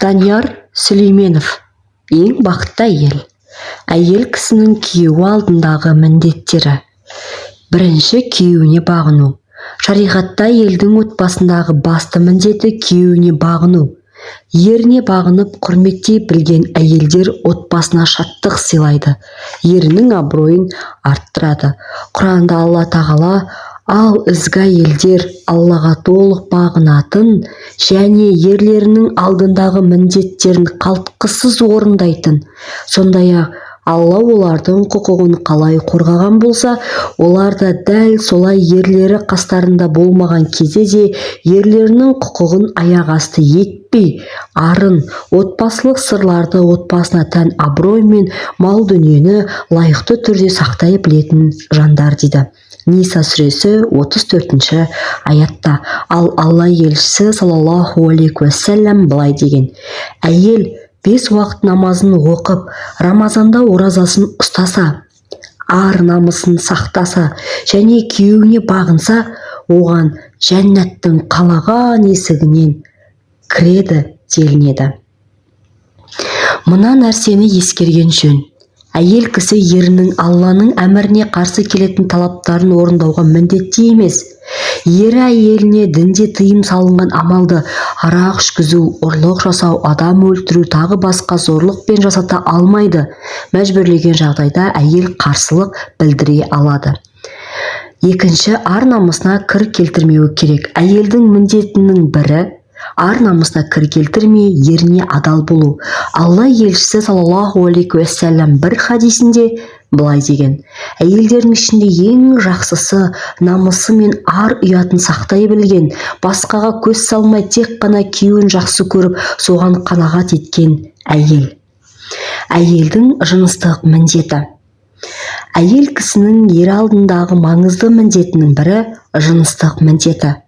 Данияр Сүлейменов. Ең бақытты әйел. Әйел кісінің күйеуі алдындағы міндеттері. Бірінші, күйеуіне бағыну. Шариғатта әйелдің отбасындағы басты міндеті күйеуіне бағыну. Еріне бағынып құрметтей білген әйелдер отбасына шаттық сыйлайды, ерінің абыройын арттырады. Құранда Алла тағала: ал ізгі әйелдер Аллаға толық бағынатын және ерлерінің алдындағы міндеттерін қалтқысыз орындайтын, сондай-ақ Алла олардың құқығын қалай қорғаған болса, олар да дәл солай ерлері қастарында болмаған кезде де ерлерінің құқығын аяқ асты етпей, арын, отбасылық сырларды, отбасына тән абырой мен мал дүниені лайықты түрде сақтай білетін жандар дейді. Ниса сүресі 34-ші аятта. Ал Алла елшісі саллаллаху алейхи уассалам былай деген: әйел 5 уақыт намазын оқып, Рамазанда оразасын ұстаса, ар-намысын сақтаса және күйеуіне бағынса, оған жәннаттың қалаған есігінен кіреді делінеді. Мына нәрсені ескерген жөн. Әйел кісі ерінің Алланың әміріне қарсы келетін талаптарын орындауға міндетті емес. Ері әйеліне дінде тыйым салынған амалды, арақ ішкізу, ұрлық жасау, адам өлтіру, тағы басқа зорлықпен жасата алмайды. Мәжбүрлеген жағдайда әйел қарсылық білдіре алады. Екінші, ар-намысына кір келтірмеуі керек. Әйелдің міндетінің бірі ар-намысына кір келтірмей, еріне адал болу. Алла елшісі саллаллаху алейхи уассалам бір хадисінде былай деген: әйелдердің ішінде ең жақсысы намысы мен ар ұятын сақтай білген, басқаға көз салмай тек қана күйеуін жақсы көріп, соған қанағат еткен әйел. Әйелдің жыныстық міндеті. Әйел кісінің ер алдындағы маңызды міндетінің бірі жыныстық міндеті.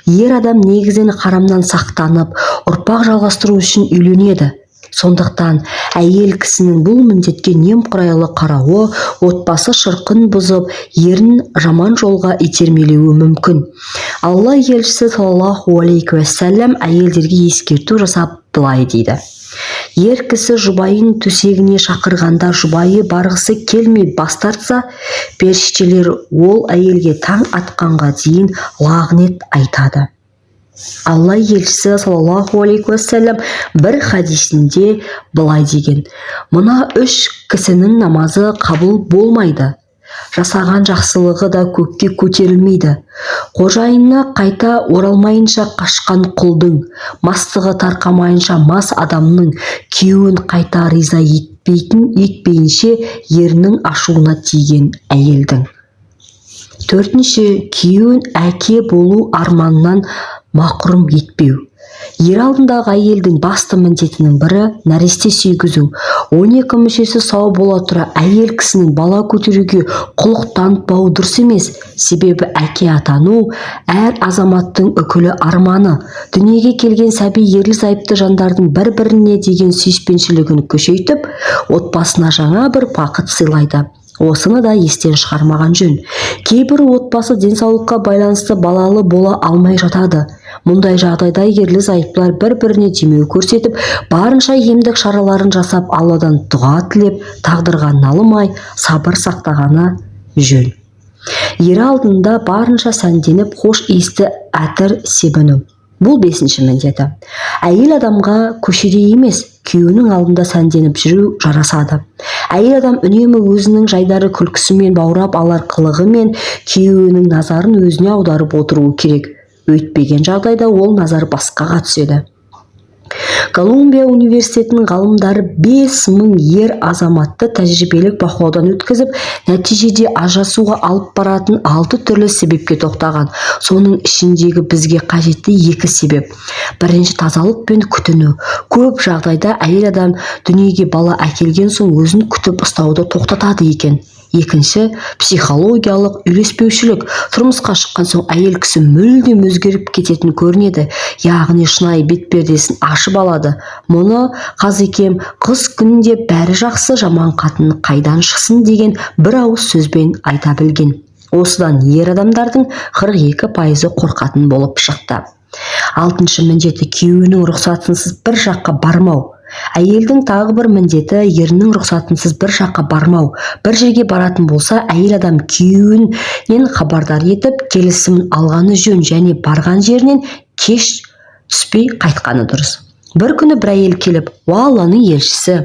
Ер адам негізінен харамнан сақтанып, ұрпақ жалғастыру үшін үйленеді. Сондықтан әйел кісінің бұл міндетке немқұрайлы қарауы отбасы шырқын бұзып, ерін жаман жолға итермелеуі мүмкін. Алла елшісі саллаллаху алейхи уассалам әйелдерге ескерту жасап былай дейді: ер кісі жұбайын төсегіне шақырғанда жұбайы барғысы келмей бас тартса, періштелер ол әйелге таң атқанға дейін лағнет айтады. Алла елшісі саллаллаху алейхи уассалам бір хадисінде былай деген: мына 3 кісінің намазы қабыл болмайды. Жасаған жақсылығы да көкке көтерілмейді. Қожайынына қайта оралмайынша қашқан құлдың, мастығы тарқамайынша мас адамның, күйеуін қайта риза етпейінше ерінің ашуына тиген әйелдің. Төртінші, күйеуін әке болу арманынан мақұрым етпеу. Ер алдындағы әйелдің басты міндетінің бірі нәресте сүйгізу. 12 мүшесі сау бола тұра әйел кісінің бала көтеруге құлық танытпауы дұрыс емес. Себебі әке атану әр азаматтың үкілі арманы. Дүниеге келген сәби ерлі-зайыпты жандардың бір-біріне деген сүйіспеншілігін күшейтіп, отбасына жаңа бір бақыт сыйлайды. Осыны да естен шығармаған жөн. Кейбір отбасы денсаулыққа байланысты балалы бола алмай жатады. Мұндай жағдайда ерлі-зайыптылар бір-біріне демеу көрсетіп, барынша емдік шараларын жасап, Алладан дұға тілеп, тағдырға налымай, сабыр сақтағаны жөн. Ер алдында барынша сәнденіп, хош иісті әтір себіну. Бұл 5-ші міндеті. Әйел адамға көшеде емес, күйеуінің алдында сәнденіп жүру жарасады. Әйел адам үнемі өзінің жайдары күлкісімен баурап алар қылығымен күйеуінің назарын өзіне аударып отыруы керек. Өйтпеген жағдайда ол назар басқаға түседі. Колумбия университетінің ғалымдары 5000 ер азаматты тәжірибелік бақылаудан өткізіп, нәтижеде ажырасуға алып баратын 6 түрлі себепке тоқтаған. Соның ішіндегі бізге қажетті 2 себеп. Бірінші, тазалық пен күтіну. Көп жағдайда әйел адам дүниеге бала әкелген соң өзін күтіп ұстауды тоқтатады екен. Екінші, психологиялық үйлеспеушілік. Тұрмысқа шыққан соң әйел кісі мүлдем өзгеріп кететін көрінеді, яғни шынайы бет-пердесін ашып алады. Мұны Қазекем қыз күнінде бәрі жақсы, жаман қатын қайдан шықсын деген бір ауыз сөзбен айта білген. Осыдан ер адамдардың 42% қорқатын болып шықты. Алтыншы міндеті күйеуінің рұқсатынсыз бір жаққа бармау. Әйелдің тағы бір міндеті ерінің рұқсатынсыз бір жаққа бармау. Бір жерге баратын болса, әйел адам күйеуінен хабардар етіп, келісімін алғаны жөн және барған жерінен кеш түспей қайтқаны дұрыс. Бір күні бір әйел келіп, Алланың елшісі,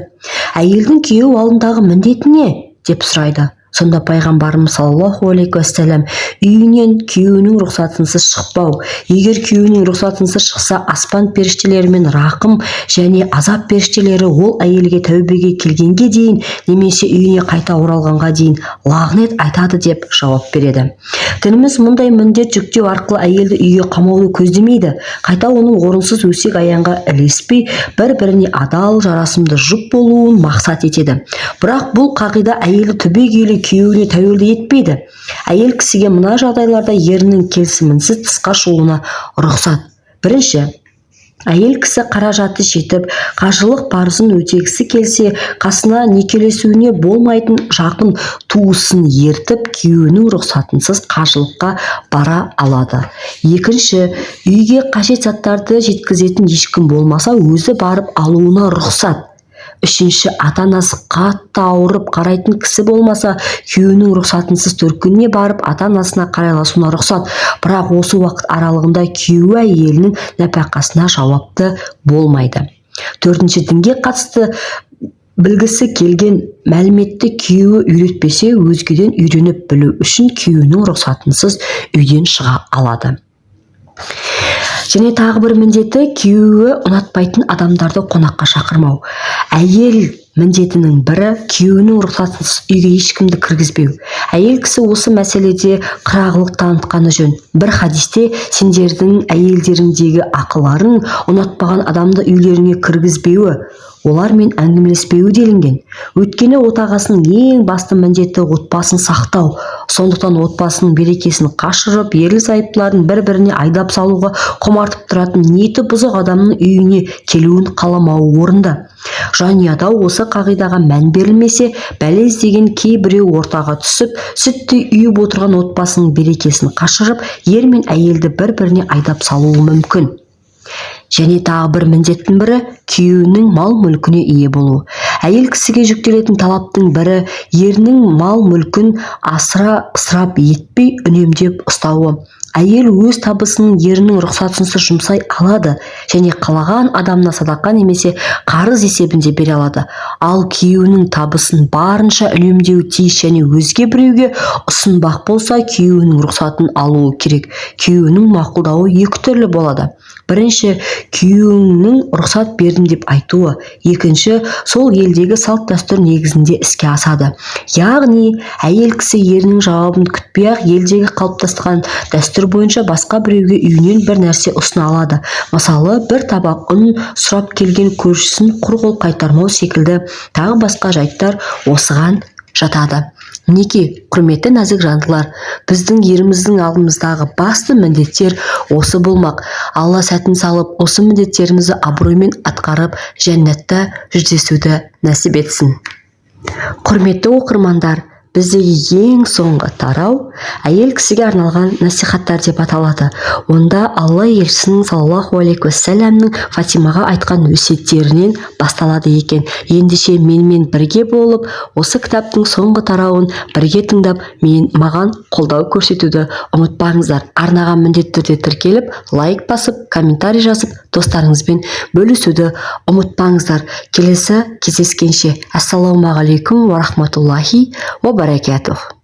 әйелдің күйеу алдындағы міндеті не? деп сұрайды. Сонда пайғамбарымыз саллаллаху алейхи уассалам үйінен күйеуінің рұқсатынсыз шықпау. Егер күйеуінің рұқсатынсыз шықса, аспан періштелерімен рақым және азап періштелері ол әйелге тәубеге келгенге дейін немесе үйіне қайта оралғанға дейін лағнет айтады деп жауап береді. Дініміз мұндай міндет жүктеу арқылы әйелді үйге қамауды көздемейді. Қайта оның орынсыз өсек аяңға ілеспей, бір-біріне адал, жарасымды жұп болуын мақсат етеді. Бірақ бұл қағида әйелді түбегейлі күйеуіне тәуелді етпейді. Әйел кісіге мына жағдайларда ерінің келісімінсіз тысқа шығуына рұқсат. Бірінші, әйел кісі қаражаты жетіп, қажылық парызын өтегісі келсе, қасына некелесуіне болмайтын жақын туысын ертіп, күйеуінің рұқсатынсыз қажылыққа бара алады. Екінші, үйге қажет заттарды жеткізетін ешкім болмаса, өзі барып алуына рұқсат. Үшінші, ата-анасы қатты ауырып қарайтын кісі болмаса, күйеуінің рұқсатынсыз төркініне барып ата-анасына қарайласуына рұқсат. Бірақ осы уақыт аралығында күйеуі әйелінің нәпақасына жауапты болмайды. Төртінші, дінге қатысты білгісі келген мәліметті күйеуі үйретпесе, өзгеден үйреніп білу үшін күйеуінің рұқсатынсыз үйден шыға алады. Және тағы бір міндеті күйеуі ұнатпайтын адамдарды қонаққа шақырмау. Әйел міндетінің бірі күйеуінің рұқсатынсыз үйге ешкімді кіргізбеу. Әйел кісі осы мәселеде қырағылық танытқаны жөн. Бір хадисте сендердің әйелдеріңдегі ақыларын ұнатпаған адамды үйлеріне кіргізбеуі, олармен әңгімелеспеуі делінген. Өйткені отағасының ең басты міндеті отбасын сақтау. Сондықтан отбасының берекесін қашырып, ерлі-зайыптыларын бір-біріне айдап салуға құмартып тұратын ниеті бұзық адамның үйіне келуін қаламауы орынды. Жанұяда осы қағидаға мән берілмесе, бәле іздеген кейбіреу ортаға түсіп, сүттей үйіп отырған отбасының берекесін қашырып, ер мен әйелді бір-біріне айдап салуы мүмкін. Және тағы бір міндеттің бірі күйеуінің мал-мүлкіне ие болу. Әйел кісіге жүктелетін талаптың бірі ерінің мал-мүлкін асыра ысырап етпей үнемдеп ұстауы. Әйел өз табысының ерінің рұқсатынсыз жұмсай алады және қалаған адамына садақа немесе қарыз есебінде бере алады. Ал күйеуінің табысын барынша үнемдеу тиіс және өзге біреуге ұсынбақ болса, күйеуінің рұқсатын алуы керек. Күйеуінің мақұлдауы екі түрлі болады. Бірінші, күйеуінің рұқсат бердім деп айтуы. Екінші, сол елдегі салт дәстүр негізінде іске асады. Яғни, әйел кісі ерінің жауабын күтпей-ақ елдегі қалыптасқан дәстүр бойынша басқа біреуге үйінен бір нәрсе ұсына алады. Мысалы, бір табақ ұн сұрап келген көршісін құр қол қайтармау секілді тағы басқа жайттар осыған жатады. Мінекей, құрметті нәзік жандылар, біздің еріміздің алдымыздағы басты міндеттер осы болмақ. Алла сәтін салып, осы міндеттерімізді абыроймен атқарып, жәннатта жүздесуді нәсіп етсін. Құрметті оқырмандар, біздегі ең соңғы тарау әйел кісіге арналған насихаттар деп аталады. Онда Алла елшісінің саллаллаху алейхи уассаламның Фатимаға айтқан өсиеттерінен басталады екен. Ендеше менімен бірге болып, осы кітаптың соңғы тарауын бірге тыңдап, маған қолдау көрсетуді ұмытпаңыздар. Арнаған міндетті түрде тіркеліп, лайк басып, комментарий жазып, достарыңызбен бөлісуді ұмытпаңыздар. Келесі кездескенше. Ассаламу алейкум ва рахматуллахи ва баракатух.